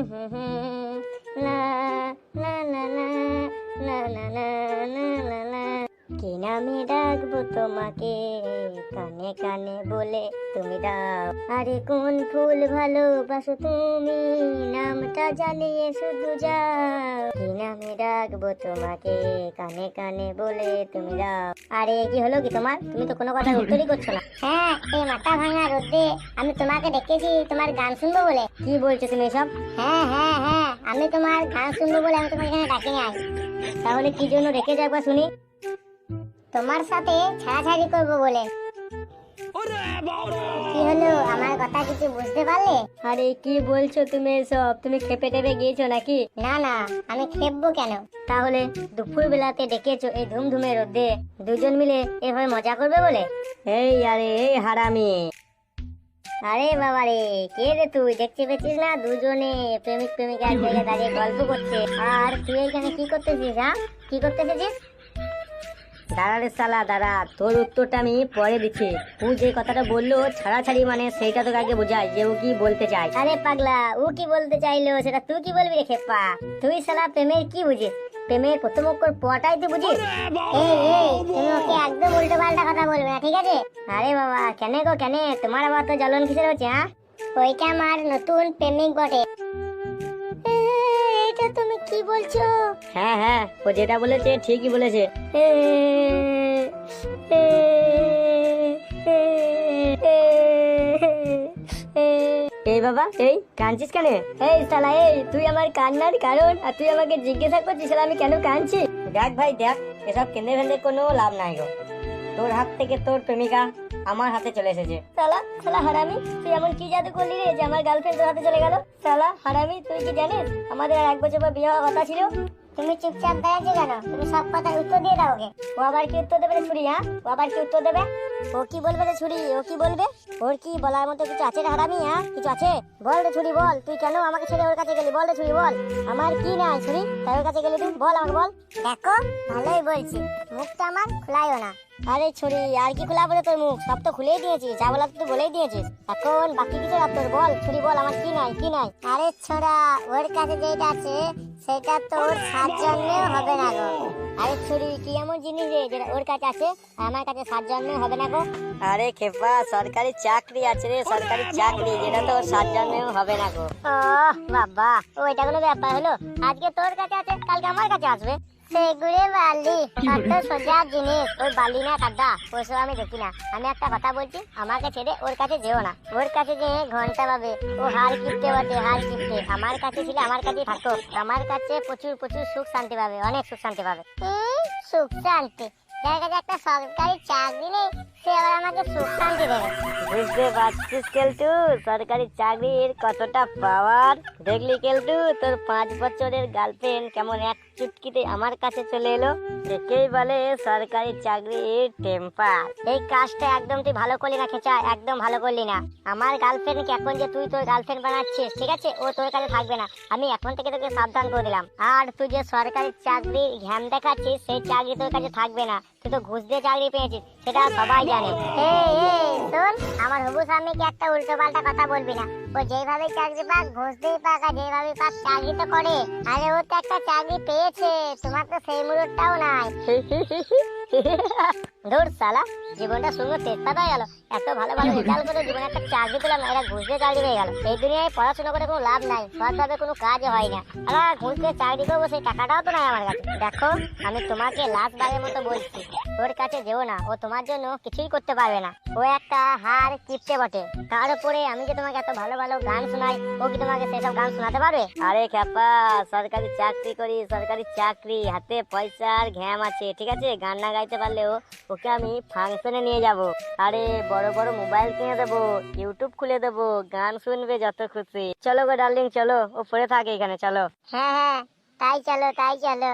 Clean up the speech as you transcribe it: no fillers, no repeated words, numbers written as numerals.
লা লা লা লা লা লা লা লা লা লা। কি নামে ডাকবো তোমাকে, কানে কানে বলে তুমি দাও। আরে কোন ফুল ভালোবাসো তুমি, নামটা জানিয়ে শুধু যাও। কি নামে ডাকবো তোমাকে, কানে কানে বলে তুমি দাও। আরে কি হলো কি তোমার? তুমি তো কোনো কথা উত্তরই করছো না। হ্যাঁ, এই মাথা ভাঙা রোদে আমি তোমাকে ডেকেছি তোমার গান শুনবো বলে। কি বলছো তুমি এসব? হ্যাঁ হ্যাঁ হ্যাঁ, আমি তোমার গান শুনবো বলে আমি তোমাকে এখানে ডাকি নাই। তাহলে কি জন্য ডেকেছো একবার শুনি? তোমার সাথে ছাড়াছাড়ি করবো বলে। কি হলো, আমার কথা কিছু বুঝতে পারলে? আরে কি বলছো তুমি এসব? তুমি খেপে টেপে গিয়েছো নাকি? না না, আমি খেপবো কেন? তাহলে দুপুর বেলাতে ডেকেছো এই ধুমধুমে রোদে, দুজন মিলে এভাবে মজা করবে বলে? এই আরে এই হারামি। আরে বাবা রে, কে রে তুই? দেখতে পেয়েছিস না দুজনে প্রেমিক প্রেমিকা এক জায়গায় দাঁড়িয়ে গল্প করছে, আর তুই এখানে কি করতেছিস? হ্যাঁ, কি করতে এসেছিস? দাঁড়া রে শালা দাঁড়া, তোর উত্তরটা আমি পরে দিচ্ছি। ও যে কথাটা বললো ছাড়াছাড়ি, মানে সেইটা তোকে আগে বোঝাই যে ও কি বলতে চায়। আরে পাগলা, ও কি বলতে চাইলো সেটা তুই কি বলবি রে খেপা? তুই শালা প্রেমের কি বুঝিস? প্রেমের প্রথম অক্ষর পটাই তুই বুঝিস? এই এই, তুমি ওকে একদম উল্টো পাল্টা কথা বলবে না, ঠিক আছে? আরে বাবা, কেন গো কেন? তোমার আবার তো জ্বলন কিসের হচ্ছে? হ্যাঁ, ওইটা আমার নতুন প্রেমিক বটে। এটা তুমি কি বলছো? হ্যাঁ হ্যাঁ, ও যেটা বলেছে ঠিকই বলেছে। এই বাবা, এই কাঁদছিস কেন? এই শালা, এই তুই আমার কান্নার কারণ, আর তুই আমাকে জিজ্ঞাসা করছিস শালা আমি কেন কাঁদছি? দেখ ভাই দেখ, এসব কেঁদে ফেলে কোনো লাভ নাই গো। তোর হাত থেকে তোর প্রেমিকা আমার হাতে চলে এসেছে। শালা শালা হারামি, তুই এমন কি জাদু করলি রে যে আমার গার্লফ্রেন্ড তোর হাতে চলে গেল? শালা হারামি, তুই কি জানিস আমাদের আর 1 বছর পর বিয়ে হওয়ার কথা ছিল? তুমি চুপচাপ দাঁড়িয়ে কেন? তুমি সব কথার উত্তর দিয়ে দাও ওকে। ও আবার কি উত্তর দেবে রে ছুরি? হ্যাঁ, ও আবার কি উত্তর দেবে? ও কি বলবে রে ছুরি? ও কি বলবে? ওর কি বলার মতো কিছু আছে রে হারামি? হ্যাঁ, কিছু আছে? বল রে ছুরি বল, তুই কেন আমাকে ছেড়ে ওর কাছে গেলি? বল রে ছুরি বল। আমার কি নাই ছুরি, তাই ওর কাছে গেলি তুই? বল আমাকে বল। দেখো, ভালোই বলছি, মুখটা আমার খোলাইও না। আরে ছুরি, আর কি খোলা বলে তোর মুখ? সব তো খুলেই দিয়েছিস, যা বলার তুই বলেই দিয়েছিস। এখন বাকি কিছু তোর বল ছুরি বল, আমার কি নাই কি নাই? আরে ছোড়া, ওর কাছে যেটা আছে সেটা তোর 7 জন্মেও হবে না গো। আরে ছুরি, কি এমন জিনিস রে যেটা ওর কাছে আছে আমার কাছে 7 জন্মেও হবে না গো? আরে খেপা, সরকারি চাকরি আছে রে, সরকারি চাকরি, যেটা তোর 7 জন্মেও হবে না গো। ও বাবা, ওইটা কোনো ব্যাপার হলো? আজকে তোর কাছে আছে, কালকে আমার কাছে আসবে। সেগুড়ে বালি, কত সোজা জিনিস। ওই বালি না কাদা, ওইসব আমি দেখি না। আমি একটা কথা বলছি, আমাকে ছেড়ে ওর কাছে যেও না। ওর কাছে যে ঘন্টা পাবে, ও হার কিপটে বটে, হার কিপটে। আমার কাছে ছিল আমার কাছেই থাকো। আমার কাছে প্রচুর প্রচুর সুখ শান্তি পাবে, অনেক সুখ শান্তি পাবে। সুখ শান্তি? যার কাছে একটা সরকারি চাকরি নেই, সে আবার আমাকে সুখ শান্তি দেবে? বুঝতে পারছিস কেলটু, সরকারি চাকরির কতটা পাওয়ার? দেখলি কেলটু, তোর 5 বছরের গার্লফ্রেন্ড কেমন এক চুটকিতে আমার কাছে চলে এলো। একেই বলে সরকারি চাকরির টেম্পার। এই কাজটা একদম তুই ভালো করলি না খেচা, একদম ভালো করলি না। আমার গার্লফ্রেন্ডকে এখন যে তুই তোর গার্লফ্রেন্ড বানাচ্ছিস, ঠিক আছে, ও তোর কাছে থাকবে না। আমি এখন থেকে তোকে সাবধান করে দিলাম। আর তুই যে সরকারি চাকরির ঘ্যাম দেখাচ্ছিস, সেই চাকরি তোর কাছে থাকবে না। তুই তো ঘুষ দিয়ে চাকরি পেয়েছিস, সেটা সবাই জানে। শোন, আমার হবু স্বামীকে একটা উল্টো পাল্টা কথা বলবি না। ও যেভাবে চাকরি পাক, ঘুষ দিয়ে পাক, আর যেভাবে পাক চাকরি তো করে। আরে ও তো একটা চাকরি পেয়েছে, তোমার তো সেই মুরুদটাও নাই। ধুর শালা, জীবনটা শুনে তেজপাত হয়ে গেল। এত ভালো ভালো রেজাল্ট করে জীবনে একটা চাকরি পেলাম, এরা ঘুষ দিয়ে চাকরি পেয়ে গেল। এই দুনিয়ায় পড়াশোনা করে কোনো লাভ নাই, সৎভাবে কোনো কাজ হয় না। আর ঘুষ দিয়ে চাকরি করবো, সেই টাকাটাও তো নাই আমার কাছে। দেখো, আমি তোমাকে লাস্ট বারের মতো বলছি, ওর কাছে যেও না। ও তোমার জন্য কিছুই করতে পারবে না। ও একটা হার কিপটে বটে। তার উপরে আমি যে তোমাকে এত ভালো ভালো গান শোনাই, ও কি তোমাকে সেসব গান শোনাতে পারবে? আরে খ্যাপা, সরকারি চাকরি করি, সরকারি চাকরি, হাতে পয়সার ঘ্যাম আছে, ঠিক আছে? গান না গাইতে পারলেও ওকে আমি ফাংশনে নিয়ে যাব। আরে বড় বড় মোবাইল কিনে দেবো, ইউটিউব খুলে দেবো, গান শুনবে যত খুশি। চলো গো ডার্লিং, চলো, ও পড়ে থাকে এখানে, চলো। হ্যাঁ হ্যাঁ, তাই চলো তাই চলো।